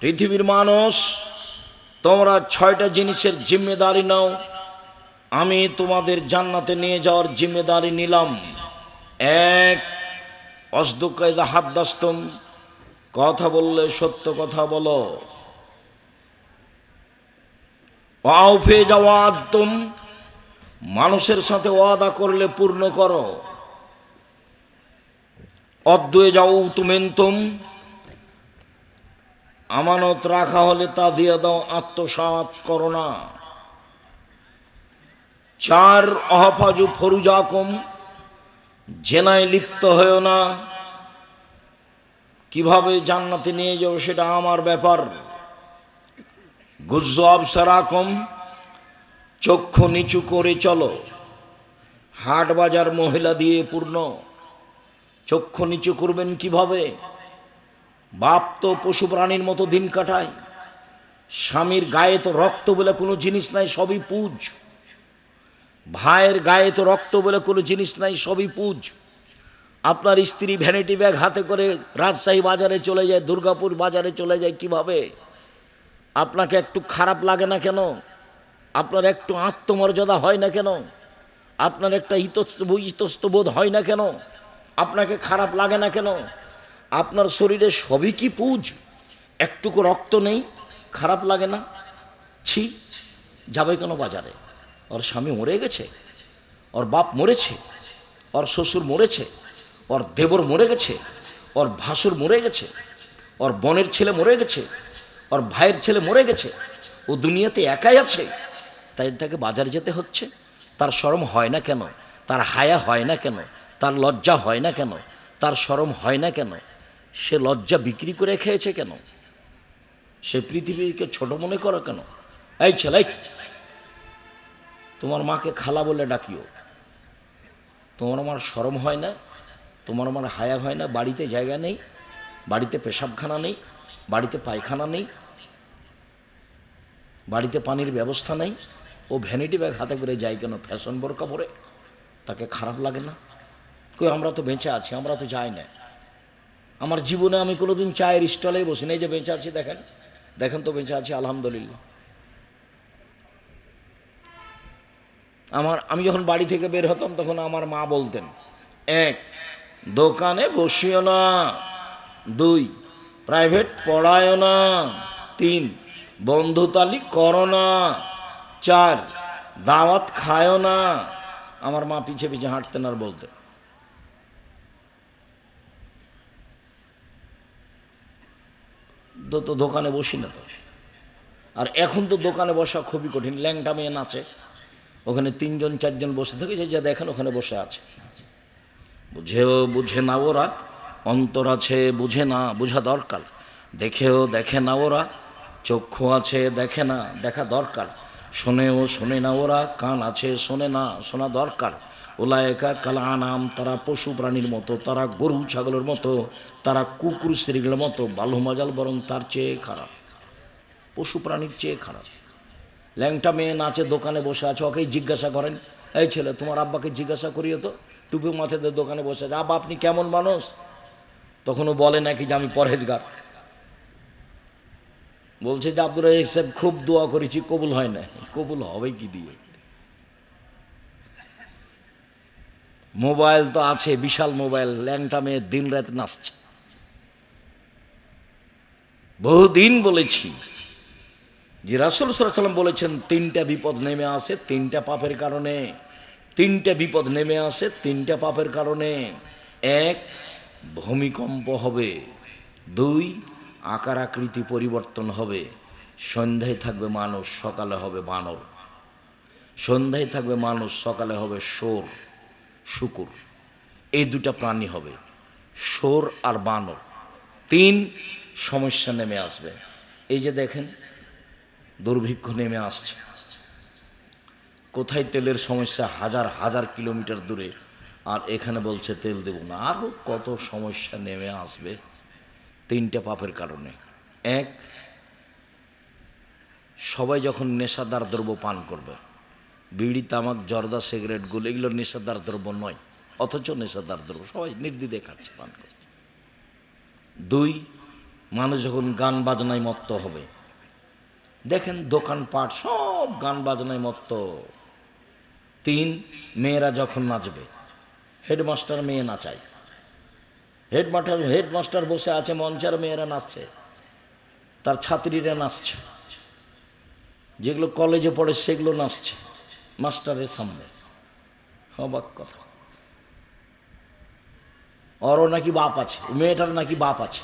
পৃথিবীর মানুষ, তোমরা 6টা জিনিসের জিম্মেদারি নাও, আমি তোমাদের জান্নাতে নিয়ে যাওয়ার জিম্মেদারি নিলাম। এক, অসদুকা ইযা হাদ্দাসতুম, কথা বললে সত্য কথা বলো। ওয়াউফি ইযা ওয়া'আদতুম, মানুষের সাথে ওয়াদা করলে পূর্ণ করো। অদ্দু ইযা উতুমিনতুম, আমানত রাখা হলে তা দিয়ে দাও, আত্মসাৎ করো না। 4, অহফাজু ফরুজাকুম, জেনায় লিপ্ত হয়েও না। কিভাবে জান্নাতে নিয়ে যাবো সেটা আমার ব্যাপার। গুজ্জু আবসারাকুম, চক্ষু নিচু করে চলো। হাট বাজার মহিলা দিয়ে পূর্ণ, চক্ষু নিচু করবেন কিভাবে? বাপ তো পশু প্রাণীর মতো দিন কাটায়, স্বামীর গায়ে তো রক্ত বলে কোনো জিনিস নাই, সবই পুজ। ভাইয়ের গায়ে তো রক্ত বলে কোনো জিনিস নাই, সবই পুজ। আপনার স্ত্রী ভ্যানিটি ব্যাগ হাতে করে রাজশাহী বাজারে চলে যায়, দুর্গাপুর বাজারে চলে যায়, কিভাবে? আপনাকে একটু খারাপ লাগে না কেন? আপনার একটু আত্মমর্যাদা হয় না কেন? আপনার একটা ইতস্তবোধ হয় না কেন? আপনাকে খারাপ লাগে না কেন? আপনার শরীরে সবই কি পুজ, একটুকু রক্ত নেই, খারাপ লাগে না? ছি, যাবে কেন বাজারে? ওর স্বামী মরে গেছে, ওর বাপ মরেছে, ওর শ্বশুর মরেছে, ওর দেবর মরে গেছে, ওর ভাসুর মরে গেছে, ওর বোনের ছেলে মরে গেছে, ওর ভাইয়ের ছেলে মরে গেছে, ও দুনিয়াতে একাই আছে, তাই তাকে বাজারে যেতে হচ্ছে। তার শরম হয় না কেন? তার হায়া হয় না কেন? তার লজ্জা হয় না কেন? তার শরম হয় না কেন? সে লজ্জা বিক্রি করে খেয়েছে কেন? সে পৃথিবীকে ছোট মনে করো কেন? এই ছেলে, তোমার মাকে খালা বলে ডাকিও। তোমার আমার শরম হয় না? তোমার আমার হায়া হয় না? বাড়িতে জায়গা নেই, বাড়িতে পেশাবখানা নেই, বাড়িতে পায়খানা নেই, বাড়িতে পানির ব্যবস্থা নেই, ও ভ্যানিটি ব্যাগ হাতে করে যায় কেন? ফ্যাশন বোরকা পরে, তাকে খারাপ লাগে না? কই, আমরা তো বেঁচে আছি, আমরা তো যাই না। আমার জীবনে আমি কোনোদিন চায়ের স্টলেই বসি না। এই যে বেঁচে আছি, দেখেন, দেখেন তো বেঁচে আছি, আলহামদুলিল্লাহ। আমি যখন বাড়ি থেকে বের হতাম তখন আমার মা বলতেন, 1, দোকানে বসিও না। 2, প্রাইভেট পড়ায়ও না। 3, বন্ধুতালি করো না। 4, দাওয়াত খায়ও না। আমার মা পিছে পিছে হাঁটতেন আর বলতেন। তো দোকানে বসি না তো। আর এখন তো দোকানে বসা খুবই কঠিন। ল্যাংটা মেয়ে নাচে, ওখানে 3জন 4জন বসে থাকে, যে যা দেখেন ওখানে বসে আছে। বুঝেও বুঝে না ওরা, অন্তর আছে বুঝে না, বোঝা দরকার। দেখেও দেখে না ওরা, চক্ষু আছে দেখে না, দেখা দরকার। শোনেও শোনে না ওরা, কান আছে শোনে না, শোনা দরকার। উলায়েকা কাল আনাম, তারা পশু প্রাণীর মতো, তারা গরু ছাগলের মতো, তারা কুকুর শ্রীগুলোর মতো। বালুমাজাল বরং তার চেয়ে খারাপ, পশু প্রাণীর চেয়ে খারাপ। ল্যাংটা মেয়ে নাচে, দোকানে বসে আছে, ওকেই জিজ্ঞাসা করেন, এই ছেলে তোমার আব্বাকে জিজ্ঞাসা করিও তো, টুপি মাথায় দিয়ে দোকানে বসে আছে, আব্বা আপনি কেমন মানুষ? তখনও বলে নাকি যে আমি পরহেজগার। বলছে যে আব্দুর রাজ্জাক সাহেব খুব দোয়া করেছি, কবুল হয় না। কবুল হবে কি দিয়ে? মোবাইল তো আছে, বিশাল মোবাইল, ল্যাংটা মেয়ে দিন রাত নাচছে। বহুদিন বলেছি যে রাসূল সাল্লাল্লাহু আলাইহি ওয়াসাল্লাম বলেছেন 3টা বিপদ নেমে আসে 3টা পাপের কারণে। 3টা বিপদ নেমে আসে 3টা পাপের কারণে। 1, ভূমিকম্প হবে। 2, আকার আকৃতি পরিবর্তন হবে। সন্ধ্যায় থাকবে মানুষ, সকালে হবে বানর। সন্ধ্যায় থাকবে মানুষ, সকালে হবে শুকুর। এই 2টা প্রাণী হবে, শোর আর বানর। 3, সমস্যা নেমে আসবে। এই যে দেখেন, দুর্ভিক্ষ নেমে আসছে। কোথায় তেলের সমস্যা? হাজার হাজার কিলোমিটার দূরে, আর এখানে বলছে তেল দেব না। আরও কত সমস্যা নেমে আসবে 3টা পাপের কারণে। 1, সবাই যখন নেশাদার দ্রব্য পান করবে, বিড়ি, তামাক, জর্দা, সিগারেটগুলো, এগুলো নেশাদার দ্রব্য নয়, অথচ নেশাদার দ্রব্য সবাই নির্দ্বিধায় খাচ্ছে, পান করছে। 2, মানুষ যখন গান বাজনায় মত্ত হবে, দেখেন দোকানপাট সব গান বাজনায় মত্ত। 3, মেয়েরা যখন নাচবে, হেডমাস্টার মেয়ে নাচায়, হেডমাস্টার বসে আছে মঞ্চের, মেয়েরা নাচছে, তার ছাত্রীরা নাচছে, যেগুলো কলেজে পড়ে সেগুলো নাচছে মাস্টারের সামনে। অবাক কথা। ওরও নাকি বাপ আছে, মেয়েটার নাকি বাপ আছে,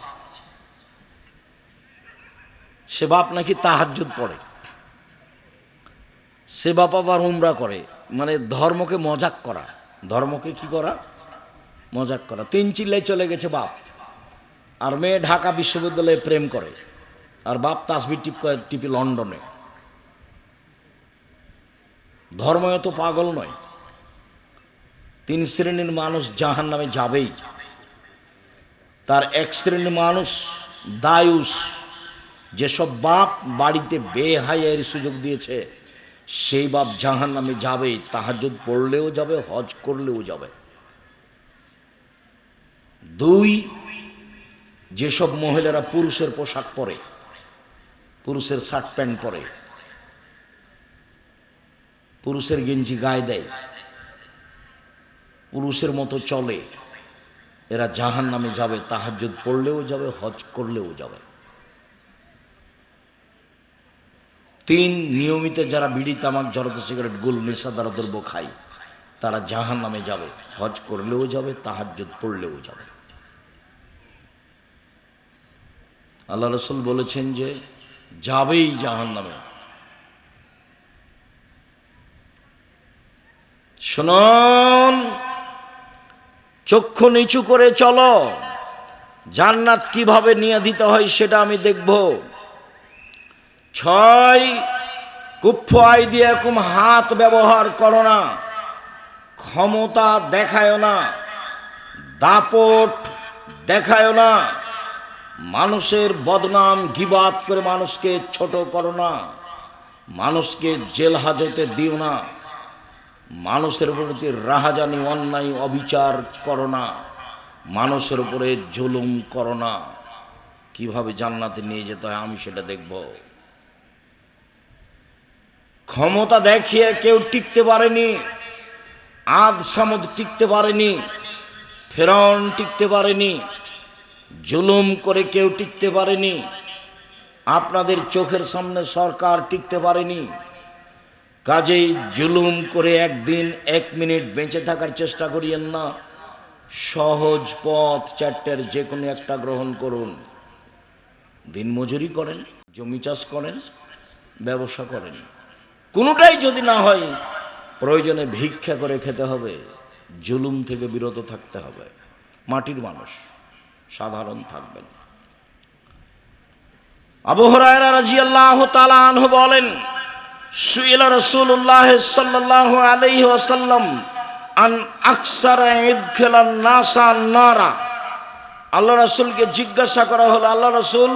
সে বাপ নাকি তাহাজ্জুদ পড়ে, সে বাপ আবার উমরা করে। মানে ধর্মকে মজাক করা, ধর্মকে কি করা, মজাক করা। 3 চিল্লায় চলে গেছে বাপ, আর মেয়ে ঢাকা বিশ্ববিদ্যালয়ে প্রেম করে, আর বাপ তাসবিহ টিপি লন্ডনে। ধর্ম এত পাগল নয়। 3 শ্রেণীর মানুষ জাহান্নামে যাবেই। তার 1 শ্রেণীর মানুষ দায়ুস, যেসব বাপ বাড়িতে বেহায়ার সুযোগ দিয়েছে, সেই বাপ জাহান্নামে যাবে, তাহাজ্জুদ পড়লেও যাবে, হজ করলেও যাবে। 2, যেসব মহিলারা পুরুষের পোশাক পরে, পুরুষের শার্ট প্যান্ট পরে, পুরুষের গেঞ্জি গায়ে দেয়, পুরুষের মতো চলে, এরা জাহান্নামে যাবে, তাহাজ্জুদ পড়লেও যাবে, হজ করলেও যাবে। 3, নিয়মিত যারা বিড়ি তামাক জর্দা সিগারেট গুল নেশাদার দ্রব্য খায়, তারা জাহান্নামে যাবে, হজ করলেও যাবে, তাহাজ্জুদ পড়লেও যাবে। আল্লাহ রাসূল বলেছেন যে যাবেই জাহান্নামে। শুনুন, চক্ষু নিচু করে চলো, জান্নাত কিভাবে নিয়ে দিতে হয় সেটা আমি দেখব। 6, কুফ্ফু আইদিয়াকুম, হাত ব্যবহার করো না, ক্ষমতা দেখায় না, দাপট দেখায় না, মানুষের বদনাম গিবাত করে মানুষকে ছোট করো না, মানুষকে জেল হাজতে দিও না, মানুষের প্রতি রাহাজানি অন্যায় অবিচার করো না, মানুষের উপরে জুলুম করো না। কিভাবে জান্নাতে নিয়ে যেতে হয় আমি সেটা দেখব। ক্ষমতা দেখিয়ে কেউ টিকতে পারেনি, আদ সামুদ টিকতে পারেনি, ফেরাউন টিকতে পারেনি, জুলুম করে কেউ টিকতে পারেনি, আপনাদের চোখের সামনে সরকার টিকতে পারেনি। কাজেই জুলুম করে একদিন 1 মিনিট বেঁচে থাকার চেষ্টা করিয়েন না। সহজ পথ 4টের যে কোনো একটা গ্রহণ করুন। দিনমজুরি করেন, জমি চাষ করেন, ব্যবসা করেন, কোনোটাই যদি না হয় প্রয়োজনে ভিক্ষা করে খেতে হবে, জুলুম থেকে বিরত থাকতে হবে। মাটির মানুষ, সাধারণ থাকবেন। আবু হুরায়রা রাদিয়াল্লাহু তাআলা আনহু বলেন, সুইলা রাসূলুল্লাহ সাল্লাল্লাহু আলাইহি ওয়াসাল্লাম আন আকসারা ইদখিলান নাসা নারা। আল্লাহ রাসূলকে জিজ্ঞাসা করা হলো, আল্লাহ রাসূল,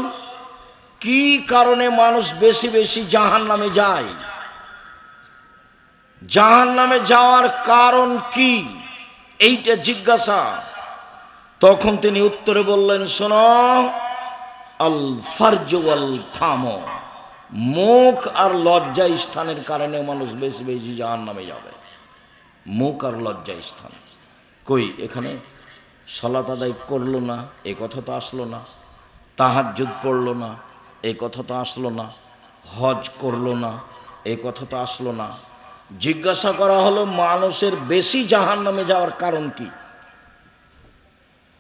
কি কারণে মানুষ বেশি বেশি জাহান্নামে যায়? জাহান্নামে যাওয়ার কারণ কি, এইটা জিজ্ঞাসা। তখন তিনি উত্তরে বললেন, শোনো, আল ফারজ ওয়াল ফাম, মুখ আর লজ্জা স্থানের কারণে মানুষ বেশি বেশি জাহান্নামে যাবে। মুখ আর লজ্জা স্থান। কই এখানে সালাত আদায় করলো না, এ কথা তো আসলো না। তাহাজ্জুদ পড়লো না, এ কথা তো আসলো না। হজ করলো না, এ কথা তো আসলো না। জিজ্ঞাসা করা হলো মানুষের বেশি জাহান্নামে যাওয়ার কারণ কি?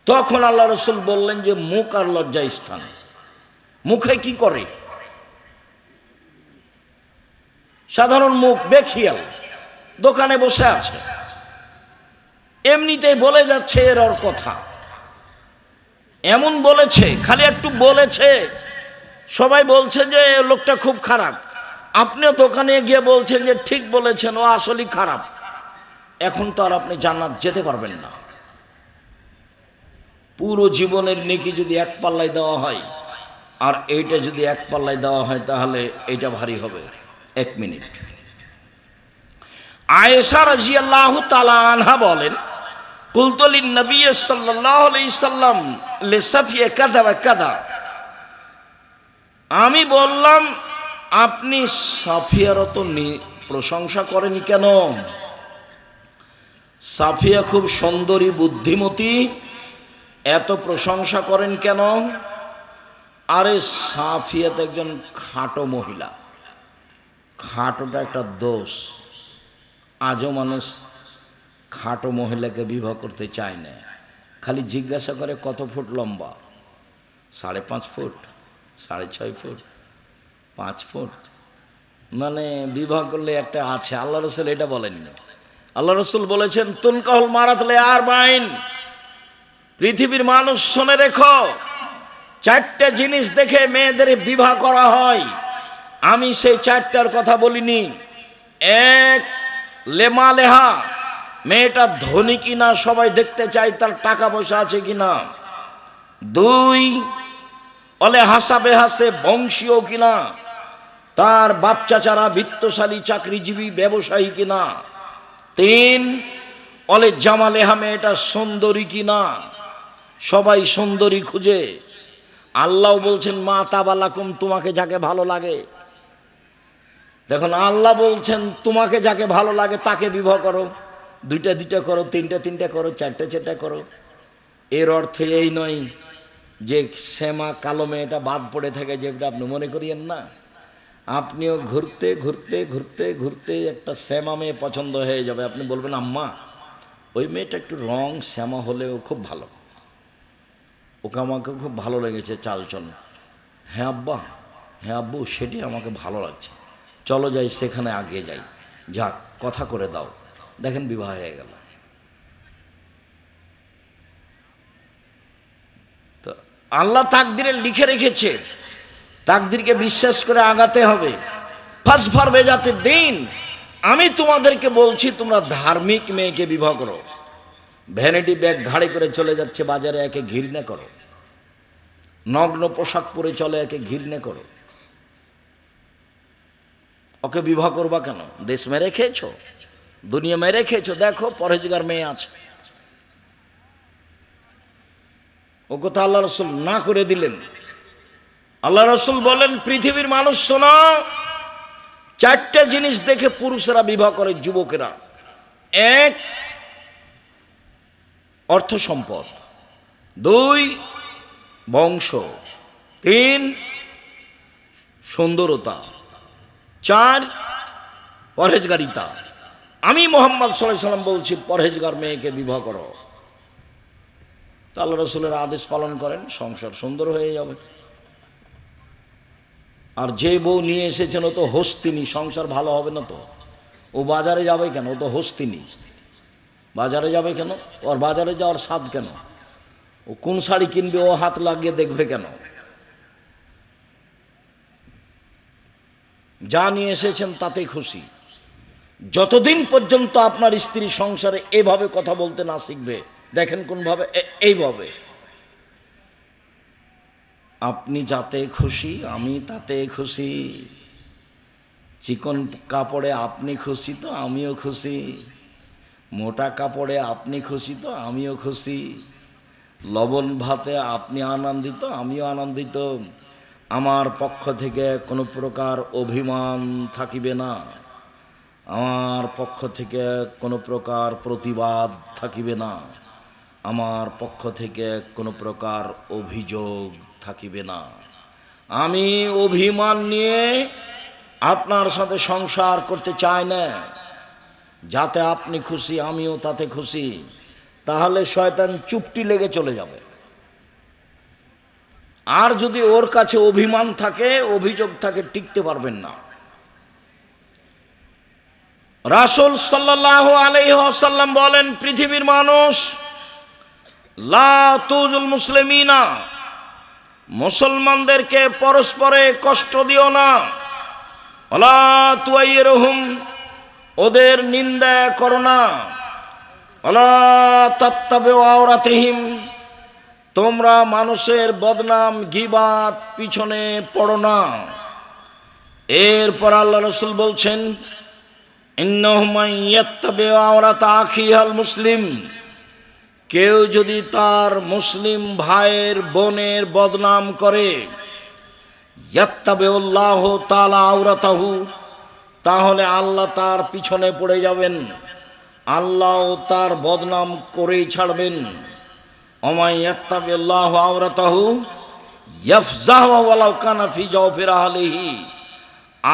তখন আল্লাহ রাসূল বললেন যে মুখ আর লজ্জা স্থান। মুখে কি করে? সাধারণ মুখ বেখিয়াল, দোকানে বসে আছে, এমনিতেই বলে যাচ্ছে এর ওর কথা, এমন বলেছে, খালি একটু বলেছে, সবাই বলছে যে লোকটা খুব খারাপ, আপনিও দোকানে গিয়ে বলছেন যে ঠিক বলেছেন, ও আসলেই খারাপ। এখন তো আর আপনি জান্নাত যেতে পারবেন না। পুরো জীবনের নেকি যদি এক পাল্লায় দেওয়া হয় আর এইটা যদি এক পাল্লায় দেওয়া হয় তাহলে এইটা ভারী হবে। 1 মিনিট। আয়েশা রাদিয়াল্লাহু তাআলা আনহা বলেন, কুলতু লিন নবী সাল্লাল্লাহু আলাইহি সাল্লাম লিসাফিয়া কাযা ওয়া কাযা, আমি বললাম, আপনি সাফিয়ার অত প্রশংসা করেন কেন? সাফিয়া খুব সুন্দরী, বুদ্ধিমতী, এত প্রশংসা করেন কেন? আরে সাফিয়া তো একজন খাটো মহিলা। খাটোটা একটা দোষ। আজও মানুষ খাটো মহিলাকে বিবাহ করতে চায় না। খালি জিজ্ঞাসা করে কত ফুট লম্বা, 5.5 ফুট, 6.5 ফুট, 5 ফুট। মানে বিবাহ করলে একটা আছে। আল্লাহ রসুল এটা বলেননি। আল্লাহ রসুল বলেছেন, তুনকাহুল মারাতলে আর বাইন, পৃথিবীর মানুষ শুনে রেখো, 4টে জিনিস দেখে মেয়েদের বিবাহ করা হয়। আমি সেই 4টার কথা বলিনি। 1, লেমা লেহা, মেয়েটা ধনী কিনা সবাই দেখতে চায়, তার টাকা পয়সা আছে কিনা। 2, অলে হাসাবে হাসে, বংশীয় কিনা, তার বাপ চাচারা বিত্তশালী, চাকরিজীবী, ব্যবসায়ী কিনা। 3, অলে জামালেহা, মেয়েটা সুন্দরী কিনা, সবাই সুন্দরী খুঁজে। আল্লাহ বলছেন, মা তাবালাকুম, তোমাকে যাকে ভালো লাগে। দেখুন, আল্লাহ বলছেন তোমাকে যাকে ভালো লাগে তাকে বিবাহ করো। 2টা করো, 3টা করো, 4টা করো। এর অর্থ এই নয় যে শ্যামা কালো মেয়েটা বাদ পড়ে থাকে, যেটা আপনি মনে করিয়েন না। আপনিও ঘুরতে ঘুরতে ঘুরতে ঘুরতে একটা শ্যামা মেয়ে পছন্দ হয়ে যাবে। আপনি বলবেন, আম্মা ওই মেয়েটা একটু রং শ্যামা হলেও খুব ভালো, ওকে আমাকে খুব ভালো লেগেছে চালচল। হ্যাঁ আব্বা, হ্যাঁ আব্বু, সেটি আমাকে ভালো লাগছে, চলো যাই সেখানে আগে যাই। যাক, কথা করে দাও। দেখেন, বিবাহ হয়ে গেল। তো আল্লাহ তাকদিরে লিখে রেখেছে, তাকদিরকে বিশ্বাস করে আগাতে হবে। ফাসফার বেজাতে দিন, আমি তোমাদেরকে বলছি তোমরা ধার্মিক মেয়েকে বিবাহ করো। ভ্যানিটি ব্যাগ ঘাড়ে করে চলে যাচ্ছে বাজারে, একে ঘৃণা করো। নগ্ন পোশাক পরে চলে, একে ঘৃণা করো। ওকে বিবাহ করবা কেন? দেশ মেরে খেয়েছো, দুনিয়া মেরে খেয়েছো, দেখো পরহেজগার মেয়ে আছে। ও কথা আল্লাহ রসুল না করে দিলেন। আল্লাহ রসুল বলেন, পৃথিবীর মানুষ শোনো, 4টে জিনিস দেখে পুরুষেরা বিবাহ করে, যুবকেরা। 1, অর্থ সম্পদ। 2, বংশ। 3, সুন্দরতা। 4, পরহেজগারিতা। আমি মোহাম্মদ সাল্লাল্লাহু আলাইহি সাল্লাম বলছি, পরহেজগার মেয়েকে বিবাহ করো। আল্লাহ রসুলের আদেশ পালন করেন, সংসার সুন্দর হয়ে যাবে। আর যে বউ নিয়ে এসেছেন ও তো হস্তিনী, সংসার ভালো হবে না তো। ও বাজারে যাবে কেন? ও তো হস্তিনী, বাজারে যাবে কেন? ওর বাজারে যাওয়ার স্বাদ কেন? ও কোন শাড়ি কিনবে ও হাত লাগিয়ে দেখবে কেন? যা নিয়ে এসেছেন তাতেই খুশি। যতদিন পর্যন্ত আপনার স্ত্রী সংসারে এভাবে কথা বলতে না শিখবে, দেখেন কোনভাবে, এইভাবে, আপনি যাতে খুশি আমি তাতে খুশি। চিকন কাপড়ে আপনি খুশি তো আমিও খুশি, মোটা কাপড়ে আপনি খুশি তো আমিও খুশি, লবণ ভাতে আপনি আনন্দিত আমিও আনন্দিত। আমার পক্ষ থেকে কোনো প্রকার অভিমান থাকিবে না, আমার পক্ষ থেকে কোনো প্রকার প্রতিবাদ থাকিবে না, আমার পক্ষ থেকে কোনো প্রকার অভিযোগ থাকিবে না। আমি অভিমান নিয়ে আপনার সাথে সংসার করতে চাই না। যাতে আপনি খুশি আমিও তাতে খুশি। তাহলে শয়তান চুপটি লেগে চলে যাবে। আর যদি ওর কাছে অভিমান থাকে, অভিযোগ থাকে, টিকতে পারবেন না। রাসূল সাল্লাল্লাহু আলাইহি ওয়াসাল্লাম বলেন, পৃথিবীর মানুষ, লা তুজুল মুসলিমিনা, মুসলমানদেরকে পরস্পরে কষ্ট দিও না। ওয়ালা তুয়াইরুহুম, ওদের নিন্দা করো না। ওয়ালা তাত্তাবিউ আওরাতিহিম, তোমরা মানুষের বদনাম গীবাত পিছনে পড়ো না। এরপর আল্লাহ রাসূল বলছেন, ইন্নাহু মান ইয়াত্তাবিউ আওরাতা আখিহিল মুসলিম, কেউ যদি তার মুসলিম ভাইয়ের বোনের বদনাম করে, ইয়াত্তাবিউল্লাহু তাআলা আওরাতাহু, তাহলে আল্লাহ তার পিছনে পড়ে যাবেন, আল্লাহ তার বদনাম করেই ছাড়বেন। ওমাই ইয়াত্তাবিউল্লাহু আওরাতাহু ইয়াফজাহু ওয়ালাউ কানা ফি জাওফির আহলিহি,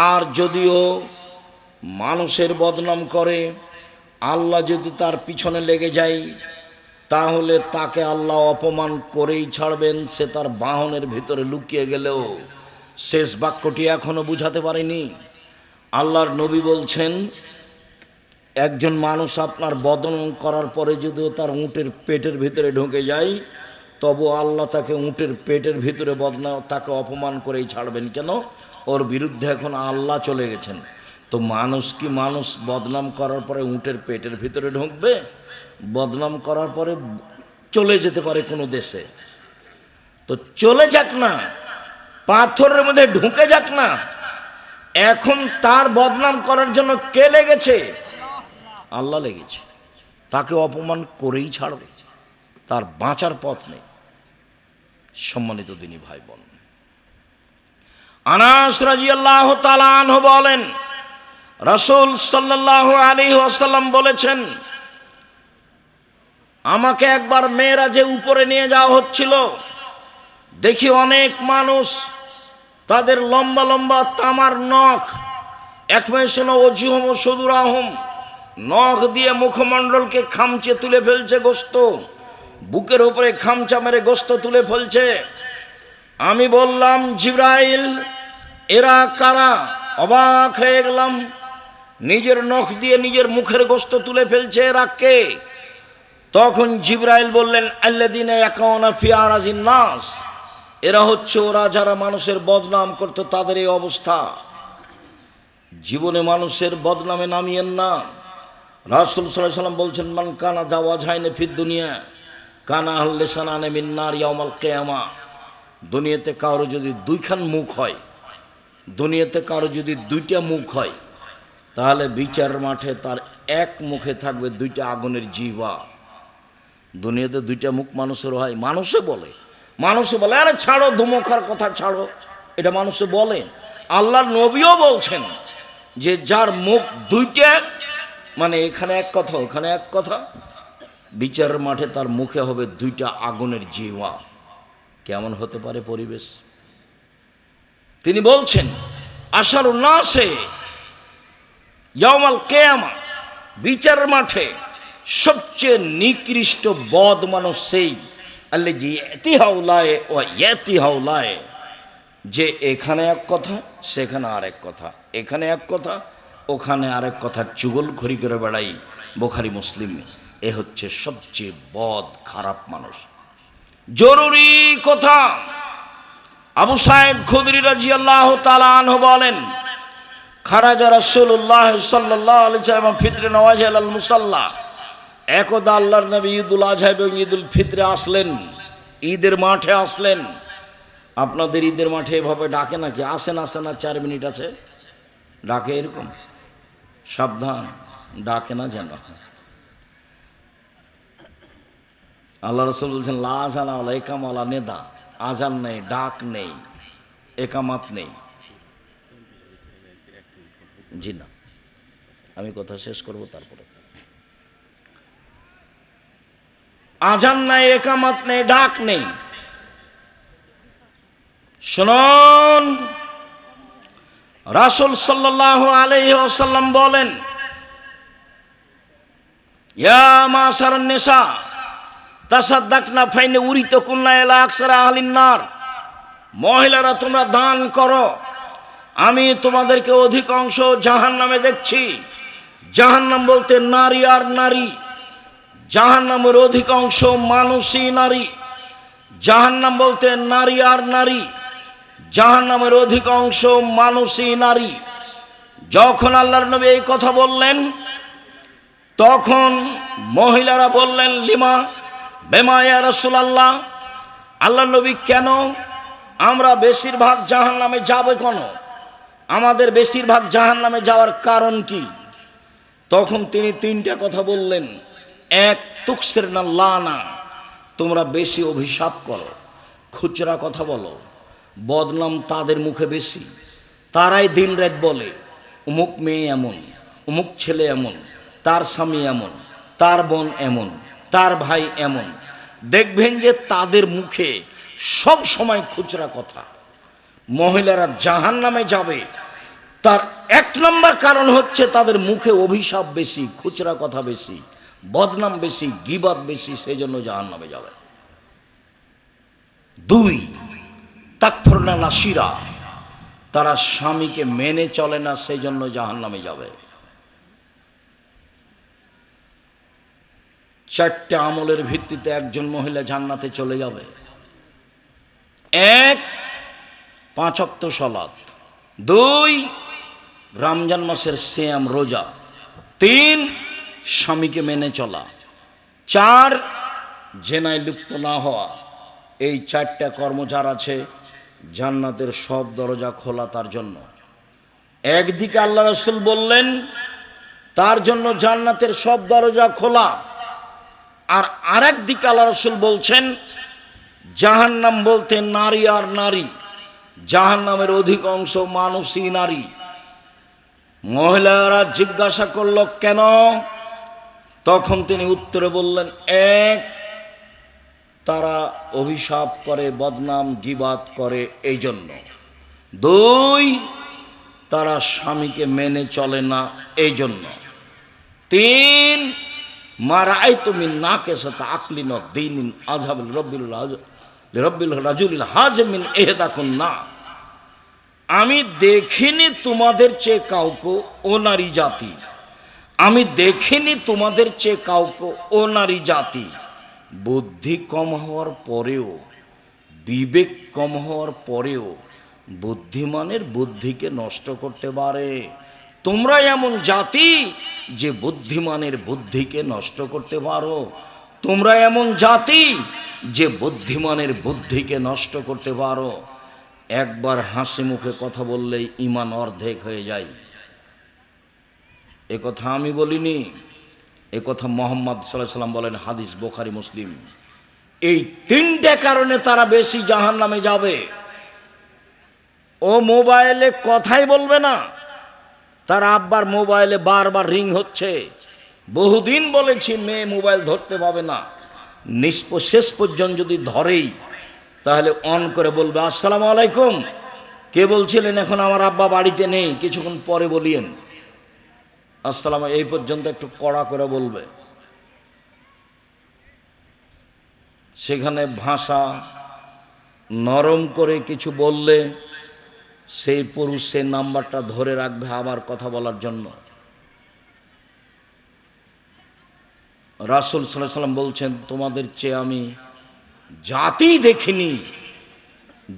আর যদিও মানুষের বদনাম করে, আল্লাহ যদি তার পিছনে লেগে যায়, তাহলে তাকে আল্লাহ অপমান করেই ছাড়বেন, সে তার বাহনের ভিতরে লুকিয়ে গেলেও। শেষ বাক্যটি এখনো বুঝাতে পারেনি। আল্লাহর নবী বলছেন, একজন মানুষ আপনার বদনাম করার পরে যদিও তার উটের পেটের ভিতরে ঢুকে যায়, তবু আল্লাহ তাকে উটের পেটের ভিতরে বদনাম, তাকে অপমান করেই ছাড়বেন। কেন? ওর বিরুদ্ধে এখন আল্লাহ চলে গেছেন। তো মানুষ কি মানুষ বদনাম করার পরে উটের পেটের ভিতরে ঢুকবে? বদনাম করার পরে চলে যেতে পারে কোনো দেশে, তো চলে যাক না, পাথরের মধ্যে ঢুকে যাক না। এখন তার বদনাম করার জন্য কে লেগেছে? আল্লাহ লেগেছে। তাকে অপমান করেই ছাড়বে, তার বাঁচার পথ নেই। সম্মানিত দিনী ভাই বোন, আনাস রাদিয়াল্লাহু তাআলা আনহু বলেন, রাসূল সাল্লাল্লাহু আলাইহি ওয়াসাল্লাম বলেছেন, আমাকে একবার মেরাজে উপরে নিয়ে যাওয়া হচ্ছিল, দেখি অনেক মানুষ, তাদের লম্বা লম্বা তামার নখ, একমেশন ওজুহম সুদুরাহম, নখ দিয়ে মুখমণ্ডলকে খামচে তুলে ফেলছে, গোস্ত বুকের উপরে খামচা মেরে গোস্ত তুলে ফেলছে। আমি বললাম, জিবরাইল, এরা কারা? অবাক হয়ে গেলাম, নিজের নখ দিয়ে নিজের মুখের গোস্ত তুলে ফেলছে, এরা কে? তখন জিবরাইল বললেন, আল্লাযীনা ইয়াকুনা ফি আরাজিন নাস, এরা হচ্ছে ওরা যারা মানুষের বদনাম করত, তাদের এই অবস্থা। জীবনে মানুষের বদনামে নামিয়েন না। রাসূল সাল্লাল্লাহু আলাইহি ওয়াসাল্লাম বলছেন, মান কানা জাওয়াজাইনে ফিদ দুনিয়া কানা লিসানানে মিন নার ইয়াউমাল কিয়ামা। দুনিয়াতে কারো যদি দুইখান মুখ হয়, দুনিয়াতে কারো যদি দুইটা মুখ হয়, তাহলে বিচার মাঠে তার এক মুখে থাকবে দুইটা আগুনের জিহ্বা। দুনিয়াতে দুইটা মুখ মানুষের হয়, মানুষে বলে আরে ছাড়ো, ধুমখার কথা ছাড়ো, এটা মানুষে বলে। আল্লাহর নবীও বলছেন যে যার মুখ দুইটা, মানে এখানে এক কথা ওখানে এক কথা, বিচারের মাঠে তার মুখে হবে দুইটা আগুনের জিহ্বা। কেমন হতে পারে পরিবেশ? তিনি বলছেন, আশারুন নাসে ইয়াউমাল কিয়ামা, বিচারের মাঠে সবচেয়ে নিকৃষ্ট বদ মানুষ সেই আল্লাযী ইয়াতি হাওলায়ে ওয়া ইয়াতি হাওলায়ে, যে এখানে এক কথা সেখানে আরেক কথা, এখানে এক কথা ওখানে আরেক কথা চুগলখড়ি করে বেড়াই। বুখারী মুসলিম। এ হচ্ছে সবচেয়ে বদ খারাপ মানুষ। জরুরি কথা, আবু সাঈদ খুদরি রাদিয়াল্লাহু তাআলা আনহু বলেন, খারাজা রাসূলুল্লাহ সাল্লাল্লাহু আলাইহি ওয়াসাল্লাম ফিতরে নওয়াজ আল মুসাল্লা। একদা আল্লাহর নবী ঈদুল আজহা এবং ঈদুল ফিতরে আসলেন, ঈদের মাঠে আসলেন। আপনাদের ঈদের মাঠে এভাবে ডাকে নাকি? আসেন আসেন, না 4 মিনিট আছে, ডাকে এরকম? সাবধান, ডাকে না যেন। আল্লাহ রাসূল বলছেন, লা আযান ওয়ালা ইকামা ওয়ালা নিদা, আজান নেই, ডাক নেই, একামাত নেই। জি না, আমি কথা শেষ করব তারপরে। আজান নাই, একামাত নেই, ডাক নেই। শুনুন, রাসূল সাল্লাল্লাহু আলাইহি ওয়াসাল্লাম বলেন, ইয়া মাশারান নিসা তাসাদ্দাকনা ফাইনে উরিতাকুন্না ইলা আকসারা আহলিন নার। মহিলারা, তোমরা দান করো, আমি তোমাদেরকে অধিকাংশ জাহান্নামে দেখছি। জাহান্নাম বলতে নারী আর নারী, জাহান্নামের অধিকাংশ মানুষই নারী। জাহান্নাম বলতে নারী আর নারী, জাহান্নামের অধিকাংশ মানুষই নারী। যখন আল্লাহর নবী এই কথা বললেন, তখন মহিলারা বললেন, লিমা বেমা ইয়া রাসূলুল্লাহ, আল্লাহর নবী কেন? আমরা বেশিরভাগ জাহান্নামে যাব কেন? আমাদের বেশিরভাগ জাহান্নামে যাওয়ার কারণ কি? তখন তিনি 3টা কথা বললেন। এক, তুকসির না লানা, তোমরা বেশি অভিশাপ করো, খুচরা কথা বলো, বদনাম তাদের মুখে বেশি। তারাই দিন রাত বলে অমুক মেয়ে এমন, অমুক ছেলে এমন, তার স্বামী এমন, তার বোন এমন, তার ভাই এমন। দেখবেন যে তাদের মুখে সব সময় খুচরা কথা। মহিলারা জাহান্নামে যাবে তার এক নম্বর কারণ হচ্ছে তাদের মুখে অভিশাপ বেশি, খুচরা কথা বেশি, বদনাম বেশি, গীবত বেশি, সেই জন্য জাহান্নামে যাবে। দুই, তাকফুরনা নাসিরা, তারা স্বামীকে মেনে চলে না, সেই জন্য জাহান্নামে যাবে। চারটে আমলের ভিত্তিতে একজন মহিলা জান্নাতে চলে যাবে। এক, 5 ওয়াক্ত সালাত। 2, রমজান মাসের সিয়াম রোজা। 3, স্বামীকে মেনে চলা। 4, জেনায় লিপ্ত না হওয়া। এই 4টা কর্ম যার আছে, জান্নাতের সব দরজা খোলা তার জন্য। একদিকে আল্লাহ রাসূল বললেন তার জন্য জান্নাতের সব দরজা খোলা, আর আরেক দিকে আল্লাহ রাসূল বলছেন জাহান্নাম বলতে নারী আর নারী, জাহান্নামের অধিকাংশ মানুষই নারী। মহিলারা জিজ্ঞাসা করল কেন? তখন তিনি উত্তরে বললেন, 1, তারা অভিশাপ করে, বদনাম গীবাত করে, এই জন্য। 2, তারা স্বামীকে মেনে চলে না, এই জন্য। 3, মা রাআইতু মিন নাকিসাত আকলিন ওয়া দীনিন আযহাবুল রব্বিল রাজুলিল হাজমিন ইহদাকুন্না, আমি দেখিনি তোমাদের চেয়ে কাউকে ও নারী জাতি, আমি দেখিনি তোমাদের চেয়ে কাউকে ও নারী জাতি, বুদ্ধি কম হওয়ার পরেও, বিবেক কম হওয়ার পরেও বুদ্ধিমানের বুদ্ধিকে নষ্ট করতে পারে। তোমরা এমন জাতি যে বুদ্ধিমানের বুদ্ধিকে নষ্ট করতে পারো, তোমরা এমন জাতি যে বুদ্ধিমানের বুদ্ধিকে নষ্ট করতে পারো। একবার হাসি মুখে কথা বললেই ঈমান অর্ধেক হয়ে যায়। এ কথা আমি বলিনি, এ কথা মুহাম্মদ সাল্লাল্লাহু আলাইহি ওয়াসাল্লাম বলেন, হাদিস বুখারী মুসলিম। এই 3টে কারণে তারা বেশি জাহান্নামে যাবে। ও মোবাইলে কথাই বলবে না, তার আব্বার মোবাইলে বারবার রিং হচ্ছে। বহুদিন বলেছি মেয়ে মোবাইল ধরতে পাবে না, শেষ পর্যন্ত যদি ধরেই তাহলে অন করে বলবে আসসালামু আলাইকুম, কে বলছিলেন? এখন আমার আব্বা বাড়িতে নেই, কিছুক্ষণ পরে বলিয়েন আসসালাম, এই পর্যন্ত একটু কড়া করে বলবে। সেখানে ভাষা নরম করে কিছু বললে সেই পুরুষ সেই নাম্বারটা ধরে রাখবে আবার কথা বলার জন্য। রাসূল সাল্লাল্লাহু আলাইহি ওয়াসাল্লাম বলছেন, তোমাদের চেয়ে আমি জাতি দেখিনি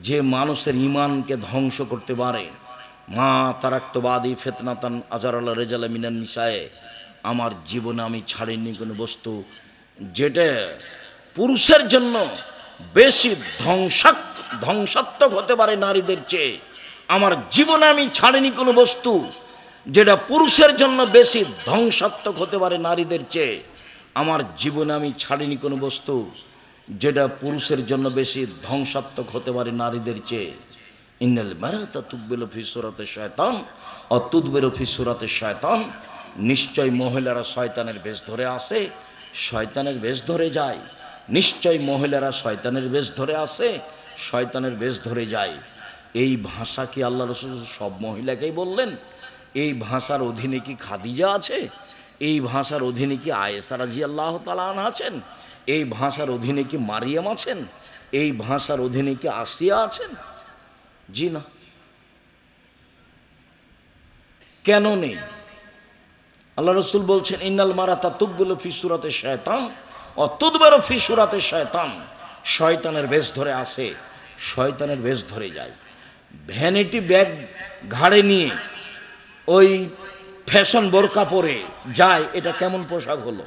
যে মানুষের ঈমানকে ধ্বংস করতে পারে। মা তারাক্তু বাদি ফিতনাতান আজারাল রিজাল মিনান নিসায়ে, আমার জীবনে আমি ছাড়িনি কোনো বস্তু যেটা পুরুষের জন্য বেশি ধ্বংসাত্মক হতে পারে নারীদের চেয়ে। আমার জীবনে আমি ছাড়িনি কোনো বস্তু যেটা পুরুষের জন্য বেশি ধ্বংসাত্মক হতে পারে নারীদের চেয়ে। আমার জীবনে আমি ছাড়িনি কোনো বস্তু যেটা পুরুষের জন্য বেশি ধ্বংসাত্মক হতে পারে নারীদের চেয়ে। ইন্নাল মারাতা তুকবিলু ফি সূরাতি শায়তান ও তুদবিরু ফি সূরাতি শায়তান, নিশ্চয় মহিলারা শয়তানের বেশ ধরে আসে, শয়তানের বেশ ধরে যায়। নিশ্চয় মহিলারা শয়তানের বেশ ধরে আসে, শয়তানের বেশ ধরে যায়। এই ভাষা কি আল্লাহ রাসূল সব মহিলাকেই বললেন? এই ভাষার অধীনে কি খাদিজা আছে? এই ভাষার অধীনে কি আয়েশা রাদিয়াল্লাহু তাআলা আনহা আছেন? এই ভাষার অধীনে কি মারিয়াম আছেন? এই ভাষার অধীনে কি আসিয়া আছেন? জি না। কেন নেই? আল্লাহ রাসূল বলছেন, ইন্নাল মারাতা তুকবিলু ফি সূরাতি শায়তান ও তুদবিরু ফি সূরাতি শায়তান, শয়তানের বেশ ধরে আসে, শয়তানের বেশ ধরে যায়। ভ্যানিটি ব্যাগ ঘাড়ে নিয়ে ওই ফ্যাশন বোরকা পরে যায়, এটা কেমন পোশাক হলো?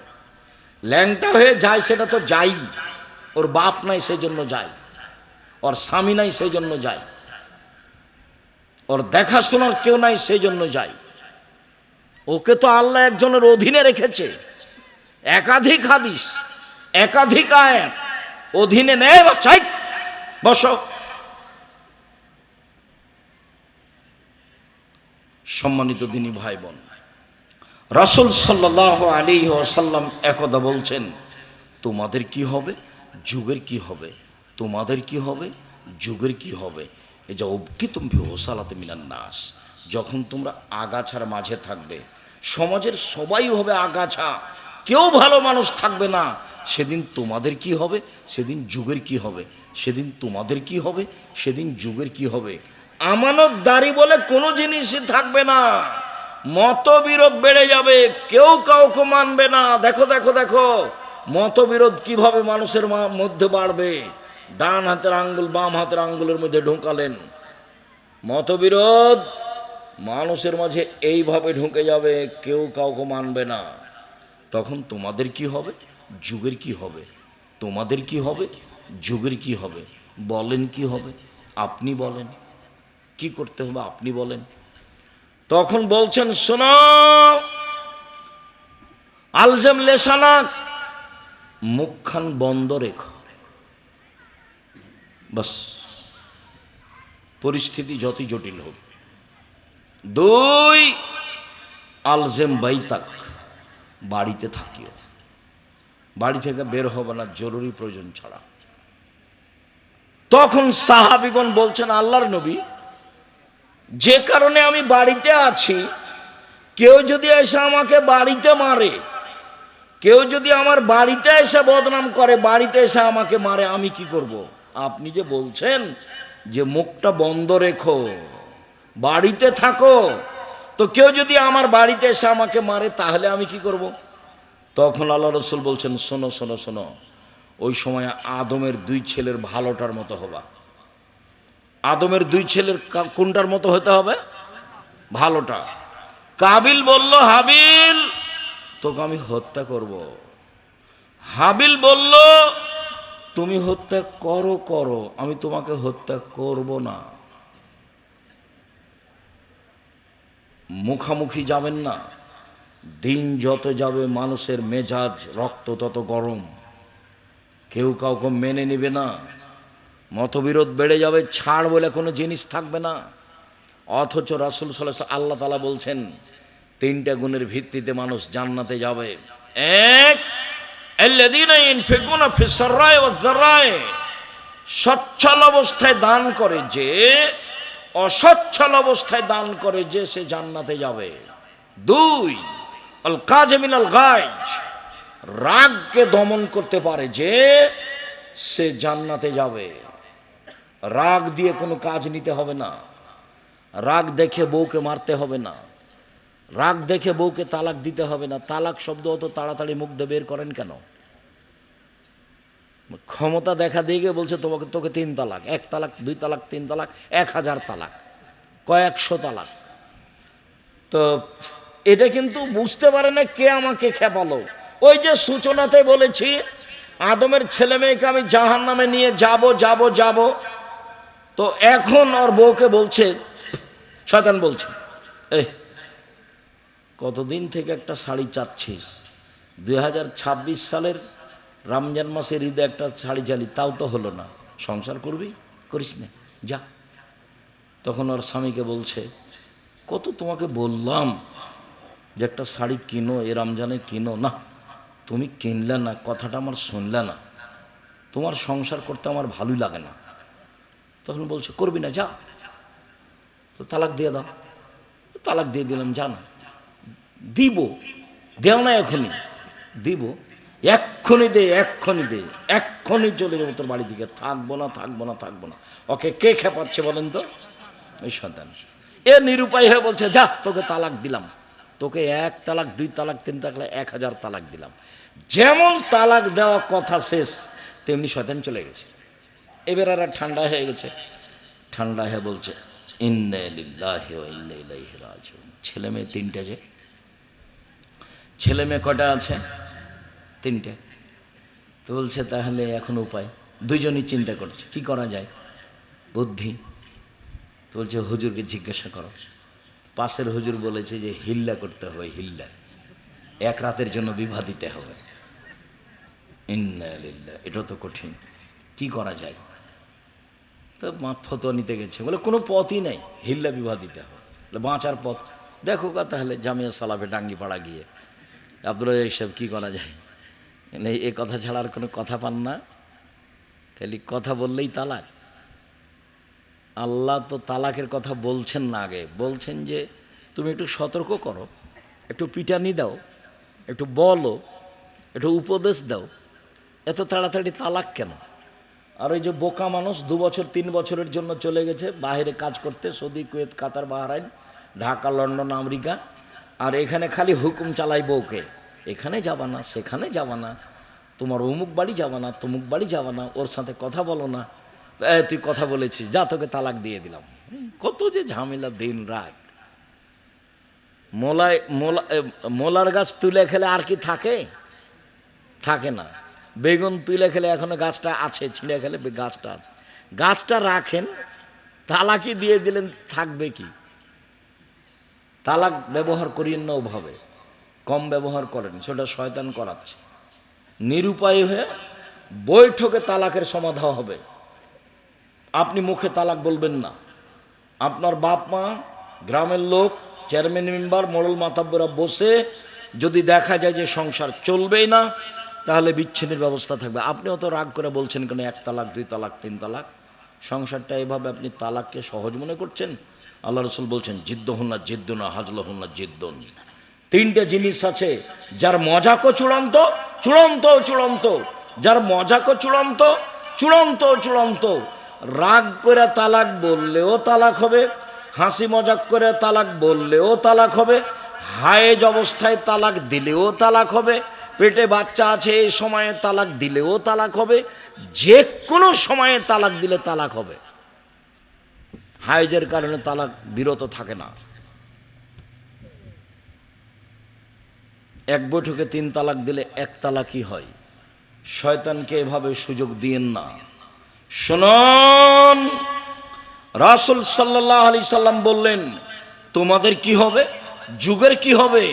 ল্যাংটা হয়ে যায়, সেটা তো যাই, ওর বাপ নাই সেই জন্য যায়, ওর স্বামী নাই সেই জন্য যায়, ওর দেখাশোনার কেউ নাই সেই জন্য যায়। ওকে তো আল্লাহ একজনের অধীনে রেখেছে। একাধিক হাদিস, একাধিক আয়াত অধীনে নেয়, বসো, সম্মানিত দিনী ভাই বোন, রাসূল সাল্লাল্লাহু আলাইহি ওয়াসাল্লাম একদা বলছেন, তোমাদের কি হবে, যুগের কি হবে, তোমাদের কি হবে, যুগের কি হবে। এই যে অবকিতুম ফি হোসালাতে মিনান নাস, যখন তোমরা আগাছার মাঝে থাকবে, সমাজের সবাই হবে আগাছা, কেউ ভালো মানুষ থাকবে না, সেদিন তোমাদের কি হবে, সেদিন যুগের কি হবে, সেদিন তোমাদের কি হবে, সেদিন যুগের কি হবে। আমানতদারি বলে কোনো জিনিসই থাকবে না, মতবিরোধ বেড়ে যাবে, কেউ কাউকে মানবে না। দেখো দেখো দেখো মতবিরোধ কিভাবে মানুষের মধ্যে বাড়বে। ডান হাতের আঙ্গুল বাম হাতের আঙ্গুলের মধ্যে ঢোকালেন, মতবিরোধ মানুষের মাঝে এইভাবে ঢুকে যাবে, কেউ কাউকে মানবে না। তখন তোমাদের কি হবে, যুগের কি হবে, তোমাদের কি হবে, যুগের কি হবে। বলেন কি হবে, আপনি বলেন কি করতে হবে, আপনি বলেন। তখন বলছেন, শোনো, আলজেম লেসানাক, মুখখান বন্ধ রেখো, বাস, পরিস্থিতি যতই জটিল হোক। দুই, আলজেম বাইতাক, বাড়িতে থাকিও, বাড়ি থেকে বের হবে না জরুরি প্রয়োজন ছাড়া। তখন সাহাবীগণ বলছেন, আল্লাহর নবী, যে কারণে আমি বাড়িতে আছি, কেউ যদি এসে আমাকে বাড়িতে মারে, কেউ যদি আমার বাড়িতে এসে বদনাম করে, বাড়িতে এসে আমাকে মারে, আমি কি করব। আপনি যে বলছেন যে মুখটা বন্ধ রেখো, বাড়িতে থাকো, তো কেউ যদি আমার বাড়িতে এসে আমাকে মারে, তাহলে আমি কি করব। তখন আল্লাহ রসুল বলছেন, শোনো শোনো শোনো, ওই সময় আদমের দুই ছেলের ভালোটার মতো হবা। আদমের দুই ছেলের কোনটার মতো হতে হবে, ভালোটা। কাবিল বলল, হাবিল তোকে আমি হত্যা করব। হাবিল বলল, তুমি হত্যা করো করো, আমি তোমাকে হত্যা করব না। মুখামুখি যাবেন না। দিন যত যাবে মানুষের মেজাজ রক্ত তত গরম, কেউ কাউকে মেনে নেবে না, মতবিরোধ বেড়ে যাবে, ছাড় বলে কোনো জিনিস থাকবে না। অথচ রাসূল সাল্লাল্লাহু আলাইহি ওয়াসাল্লাম, আল্লাহ তাআলা বলছেন, তিনটা গুণের ভিত্তিতে মানুষ জান্নাতে যাবে। এক, আল্লাযীনা ইনফিকুনা ফিস সাররাই ওয়াজ যাররাই, সচ্ছল অবস্থায় দান করে যে, অসচ্ছল অবস্থায় দান করে যে, সে জান্নাতে যাবে। দুই, আল কাযিমিনাল গায়জ, রাগকে দমন করতে পারে যে, সে জান্নাতে যাবে। রাগ দিয়ে কোনো কাজ নিতে হবে না, রাগ দেখে বউকে মারতে হবে না, রাগ দেখে বউকে তালাক দিতে হবে না। তালাক শব্দ অত তাড়াতাড়ি মুখ দিয়ে বের করেন কেন? ক্ষমতা দেখা দিয়ে গিয়ে বলছে তোমাকে, তোকে 3 তালাক, 1 তালাক, 2 তালাক, 3 তালাক, 1000 তালাক, কয়েকশো তালাক। তো এটা কিন্তু বুঝতে পারে না কে আমাকে খেপালো। ওই যে সূচনাতে বলেছি, আদমের ছেলে মেয়েকে আমি জাহান্নামে নিয়ে যাব যাব যাব, তো এখন ওর বউকে বলছে, শয়তান বলছে, এই কতদিন থেকে একটা শাড়ি চাচ্ছিস, 2026 সালের রমজান মাসের ঈদে একটা শাড়ি চালি, তাও তো হলো না, সংসার করবি, করিস না, যা। তখন ওর স্বামীকে বলছে, কত তোমাকে বললাম যে একটা শাড়ি কিনো, এ রমজানে কিনো না, তুমি কিনলে না, কথাটা আমার শুনলে না, তোমার সংসার করতে আমার ভালোই লাগে না। তখন বলছে, করবি না, যা, তো তালাক দিয়ে দাও। তালাক দিয়ে দিলাম, যা না, দিব, দেও না এখনই, দিব, এক্ষুনি দে, এক্ষুনি দে, এক্ষুনি চলে যাবো তোর বাড়ি থেকে, থাকবো না থাকবো না থাকবো না। ওকে কে খেপাচ্ছে বলেন তো? ওই সন্তান। এ নিরুপায় হয়ে বলছে, যা, তোকে তালাক দিলাম, তোকে 1 তালাক, 2 তালাক, 3 তালাক, 1000 তালাক দিলাম। যেমন তালাক দেওয়া কথা শেষ, তেমনি শয়তান চলে গেছে। এবার আর ঠান্ডা হয়ে গেছে, ঠান্ডা হয়ে বলছে, ইন্না লিল্লাহি ওয়া ইন্না ইলাইহি রাজিউন। ছেলে মেয়ে 3টে, যে ছেলে মেয়ে কটা আছে? 3টে। তো বলছে, তাহলে এখন উপায়? দুইজনই চিন্তা করছে কি করা যায়, বুদ্ধি। তো বলছে, হুজুরকে জিজ্ঞাসা করো। পাশের হুজুর বলেছে যে হিল্লা করতে হবে, হিল্লা, 1 রাতের জন্য বিবাহ দিতে হবে। ইন্না লিল্লাহ, এটা তো কঠিন, কি করা যায়? তো মা ফতোয়া নিতে গেছে, বলে কোনো পথই নাই, হিল্লা বিবাহ দিতে হবে। বাঁচার পথ দেখো কা তাহলে জামিয়া সালাফে ডাঙ্গিপাড়া গিয়ে আব্দুল রাজ্জাক সাহেব কী করা যায়, এই কথা ছাড়া আর কোনো কথা পান না, খালি কথা বললেই তালাক। আল্লাহ তো তালাকের কথা বলছেন না, আগে বলছেন যে তুমি একটু সতর্ক করো, একটু পিটানি দাও, একটু বলো, একটু উপদেশ দাও, এত তাড়াতাড়ি তালাক কেন? আর ওই যে বোকা মানুষ 2 বছর 3 বছরের জন্য চলে গেছে বাইরে কাজ করতে, সৌদি, কুয়েত, কাতার, বাহরাইন, ঢাকা, লন্ডন, আমেরিকা, আর এখানে খালি হুকুম চালাই বউকে, এখানে যাবা না, সেখানে যাবা না, তোমার অমুক বাড়ি যাবা না, তমুক বাড়ি যাবা না, ওর সাথে কথা বলো না, তুই কথা বলেছিস, যা তোকে তালাক দিয়ে দিলাম। কত যে ঝামেলা দিন রাত। মোলার গাছ তুলে খেলে আর কি থাকে? থাকে না। বেগুন তুলে খেলে এখনো গাছটা আছে, ছিঁড়ে খেলে গাছটা আছে, গাছটা রাখেন, তালাকই দিয়ে দিলেন, থাকবে কি? তালাক ব্যবহার করিয়েন না ওভাবে, কম ব্যবহার করেন, সেটা শয়তান করাচ্ছে। নিরুপায় হয়ে বৈঠকে তালাকের সমাধান হবে। আপনি মুখে তালাক বলবেন না, আপনার বাপ মা, গ্রামের লোক, চেয়ারম্যান মেম্বার, মোড়ল মাতাব্বরা বসে যদি দেখা যায় যে সংসার চলবেই না, তাহলে বিচ্ছিন্নের ব্যবস্থা থাকবে। আপনিও তো রাগ করে বলছেন কেন 1 তালাক 2 তালাক 3 তালাক, সংসারটা এভাবে আপনি তালাককে সহজ মনে করছেন। আল্লাহ রসুল বলছেন জিদ্দহুন্না জিদ্দুনা হাজলহুন্না জিদ্দুন। 3টে জিনিস আছে, যার মজাকও চূড়ান্ত, চূড়ান্ত চূড়ান্ত, যার মজাকও চূড়ান্ত, চূড়ান্ত চূড়ান্ত। রাগ করে তালাক বললেও তালাক হবে, হাসি মজাক করে তালাক বললেও তালাক হবে, হায়েজ অবস্থায় তালাক দিলেও তালাক হবে, পেটে বাচ্চা আছে এই সময়ে তালাক দিলেও তালাক হবে, যে কোনো সময়ে তালাক দিলে তালাক হবে। হায়েজের কারণে তালাক বিরত থাকে না। 1 বৈঠকে 3 তালাক দিলে 1 তালাকই হয়। শয়তানকে এভাবে সুযোগ দিয়েন না। শুনুন, রাসূল সাল্লাল্লাহু আলাইহি সাল্লাম বললেন তোমাদের কি হবে, যুগের কি হবে,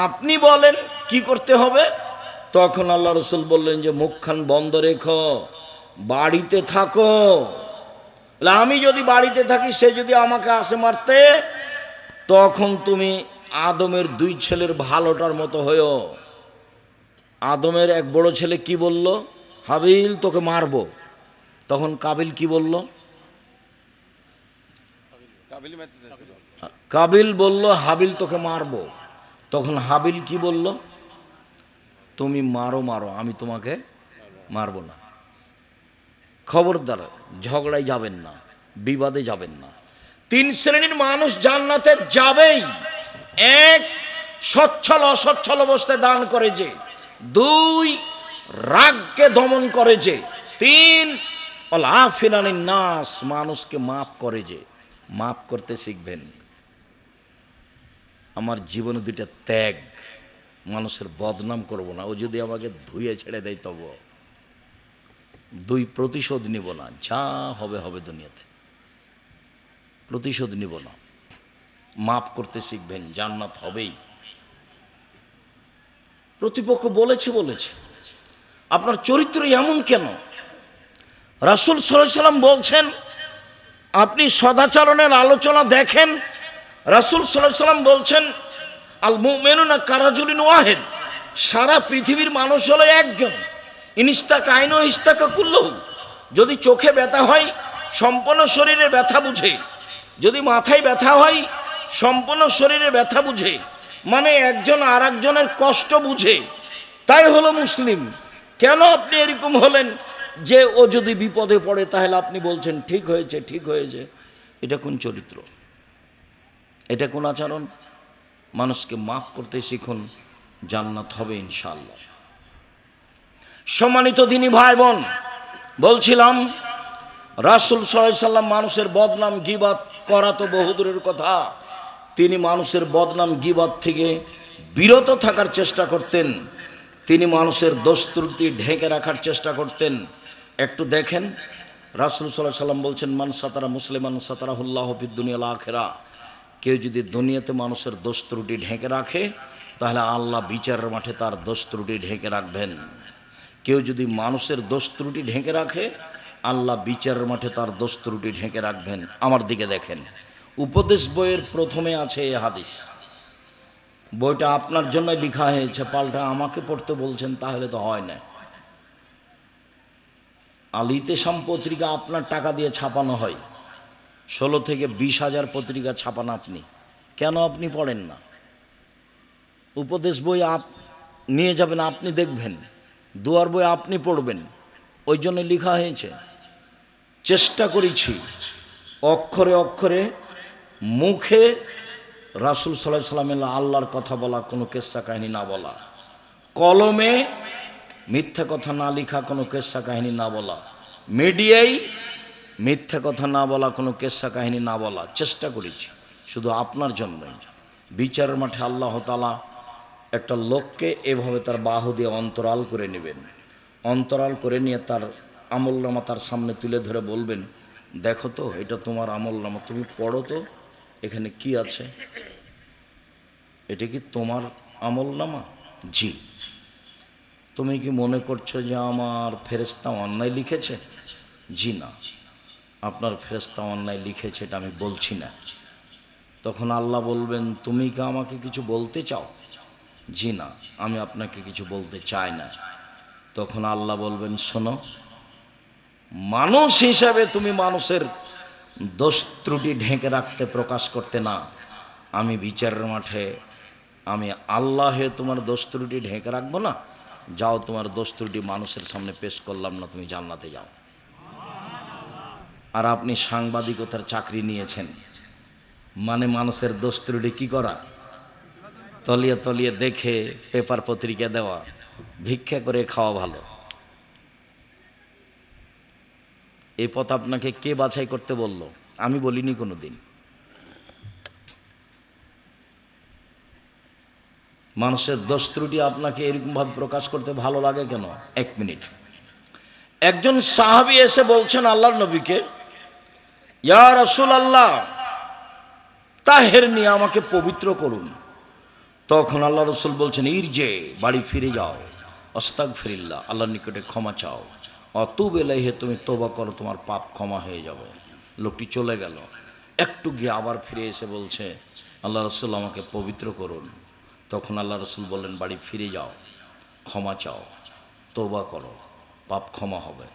আপনি বলেন কি করতে হবে। তখন আল্লাহ রসুল বললেন যে মুখখান বন্ধ রেখো, বাড়িতে থাকো। আমি যদি বাড়িতে থাকি, সে যদি আমাকে আসে মারতে, তখন তুমি আদমের 2 ছেলের ভালোটার মতো হয়েও। আদমের এক বড় ছেলে কি বলল? হাবিল তোকে মারবো। তখন কাবিল কি বলল? কাবিল বলল হাবিল তোকে মারবো। তখন হাবিল কি বলল? তুমি মারো মারো, আমি তোমাকে মারবো না। খবরদার ঝগড়ায় যাবেন না, বিবাদে যাবেন না। 3 শ্রেণীর মানুষ জান্নাতে যাবেই। 1, সচ্ছল অসচ্ছল অবস্থায় দান করে যে। 2, রাগকে দমন করে যে। 3, আফিনানিন নাস, মানুষকে মাফ করে যে। মাফ করতে শিখবেন। আমার জীবনে 2টা ত্যাগ, মানুষের বদনাম করব না, ও যদি আমাকে ধুয়ে ছেড়ে দেয় তবু। 2, প্রতিশোধ নিব না, যা হবে হবে দুনিয়াতে, প্রতিশোধ নিব না। মাফ করতে শিখবেন, জান্নাত হবেই। প্রতিপক্ষ বলেছে বলেছে, আপনার চরিত্র এমন কেন? রাসূল সাল্লাল্লাহু আলাইহি সাল্লাম বলছেন আপনি সদাচরণের আলোচনা দেখেন। রাসূল সাল্লাল্লাহু আলাইহি সাল্লাম বলছেন আল মুমিনুনা কারাজুলিন ওয়াহিদ, সারা পৃথিবীর মানুষ হলো একজন। ইনিস্তাক আইনু ইস্তাকা কুল্লুহু, যদি চোখে ব্যথা হয় সম্পূর্ণ শরীরে ব্যথা বুঝে, যদি মাথায় ব্যথা হয় সম্পূর্ণ শরীরে ব্যথা বুঝে, মানে একজন আর একজনের কষ্ট বুঝে, তাই হলো মুসলিম। কেন আপনি এরকম হলেন যে ও যদি বিপদে পড়ে তাহলে আপনি বলছেন ঠিক হয়েছে ঠিক হয়েছে? এটা কোন চরিত্র? এটা কোন আচরণ? মানুষকে মাফ করতে শিখুন, জান্নাত হবে ইনশাআল্লাহ। সম্মানিত দিনী ভাই বোন, বলছিলাম রাসূল সাল্লাল্লাহু আলাইহি সাল্লাম মানুষের বদনাম গীবত করা তো বহুদূরের কথা, তিনি মানুষের বদনাম গীবত থেকে বিরত থাকার চেষ্টা করতেন। তিনি মানুষের দোষ ত্রুটি ঢেকে রাখার চেষ্টা করতেন। একটু দেখেন, রাসূল সাল্লাল্লাহু আলাইহি সাল্লাম বলছেন মান সাতারা মুসলিমান সাতারাহুল্লাহু ফিদ দুনিয়া ওয়াল আখিরা, কেউ যদি দুনিয়াতে মানুষের দোষ ত্রুটি ঢেকে রাখে তাহলে আল্লাহ বিচারের মাঠে তার দোষ ত্রুটি ঢেকে রাখবেন। কেউ যদি মানুষের দোষ ত্রুটি ঢেকে রাখে, আল্লাহ বিচারের মাঠে তার দোষ ত্রুটি ঢেকে রাখবেন। আমার দিকে দেখেন, উপদেশ বইয়ের প্রথমে আছে এই হাদিস। বইটা আপনার জন্য লেখা হয়েছে, পাল্টা আমাকে পড়তে বলছেন, তাহলে তো হয় না। আল ইতেসাম পত্রিকা আপনার টাকা দিয়ে ছাপানো হয়, 16 থেকে 20,000 পত্রিকা ছাপান আপনি, কেন আপনি পড়েন না? উপদেশ বই নিয়ে যাবেন, আপনি দেখবেন, দুয়ার বই আপনি পড়বেন, ওই জন্য লেখা হয়েছে। চেষ্টা করেছি অক্ষরে অক্ষরে মুখে রাসূল সাল্লাল্লাহু আলাইহি সাল্লামের আল্লাহর কথা বলা, কোনো কেসা কাহিনী না বলা, কলমে মিথ্যা কথা না লেখা, কোনো কেসা কাহিনী না বলা, মিডিয়ায় মিথ্যা কথা না বলা, কোনো কেসা কাহিনী না বলা। চেষ্টা করেছি শুধু আপনার জন্যই। বিচারের মাঠে আল্লাহ তাআলা একটা লোককে এভাবে তার বাহু দিয়ে অন্তরাল করে নেবেন। অন্তরাল করে নিয়ে তার আমলনামা তার সামনে তুলে ধরে বলবেন, দেখো তো এটা তোমার আমলনামা, তুমি পড়ো তো এখানে কি আছে। এটা কি তোমার আমলনামা? জি। তুমি কি মনে করছো যে আমার ফেরেশতা অন্যায় লিখেছে? জি না, আপনার ফেরেশতা অন্যায় লিখেছে এটা আমি বলছি না। তখন আল্লাহ বলবেন, তুমি কি আমাকে কিছু বলতে চাও? জি না, আমি আপনাকে কিছু বলতে চাই না। তখন আল্লাহ বলবেন, শোনো, মানুষ হিসাবে তুমি মানুষের দোষ ত্রুটি ঢেকে রাখতে, প্রকাশ করতে না, আমি বিচারের মাঠে আমি আল্লাহ হয়ে তোমার দোষ ত্রুটি ঢেকে রাখবো না। যাও, তোমার দোষ ত্রুটি মানুষের সামনে পেশ করলাম না, তুমি জান্নাতে যাও। আর আপনি সাংবাদিকতার চাকরি নিয়েছেন, মানে মানুষের দোষ ত্রুটি কী করা, তলিয়ে তলিয়ে দেখে পেপার পত্রিকা দেওয়া, ভিক্ষা করে খাওয়া ভালো। এই পথ আপনাকে কে বাছাই করতে বলল? আমি বলিনি কোনো দিন। মানুষের দোষ ত্রুটি আপনাকে এরকমভাবে প্রকাশ করতে ভালো লাগে কেন? 1 মিনিট। একজন সাহাবী এসে বলছেন আল্লাহর নবীকে, ইয়া রাসূলুল্লাহ, তাহের নিয়ে আমাকে পবিত্র করুন। তখন আল্লাহ রসুল বলছেন, ইরজে, বাড়ি ফিরে যাও, আস্তাগফিরিল্লাহ, আল্লাহর নিকটে ক্ষমা চাও, অতুব ইলাইহি, তুমি তওবা করো, তোমার পাপ ক্ষমা হয়ে যাবে। লোকটি চলে গেল। একটু গিয়ে আবার ফিরে এসে বলছে, আল্লাহ রসুল আমাকে পবিত্র করুন। তখন আল্লাহ রসুল বললেন, বাড়ি ফিরে যাও, ক্ষমা চাও, তওবা করো, পাপ ক্ষমা হবে।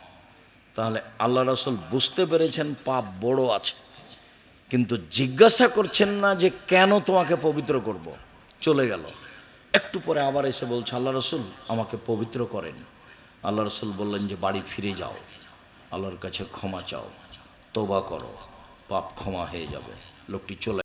তাহলে আল্লাহ রসুল বুঝতে পেরেছেন পাপ বড় আছে, কিন্তু জিজ্ঞাসা করছেন না যে কেন তোমাকে পবিত্র করব। চলে গেল। একটু পরে আবার এসে বলছে, আল্লাহ রসুল আমাকে পবিত্র করেন। আল্লাহ রসুল বললেন যে বাড়ি ফিরে যাও, আল্লাহর কাছে ক্ষমা চাও, তওবা করো, পাপ ক্ষমা হয়ে যাবে। লোকটি চলে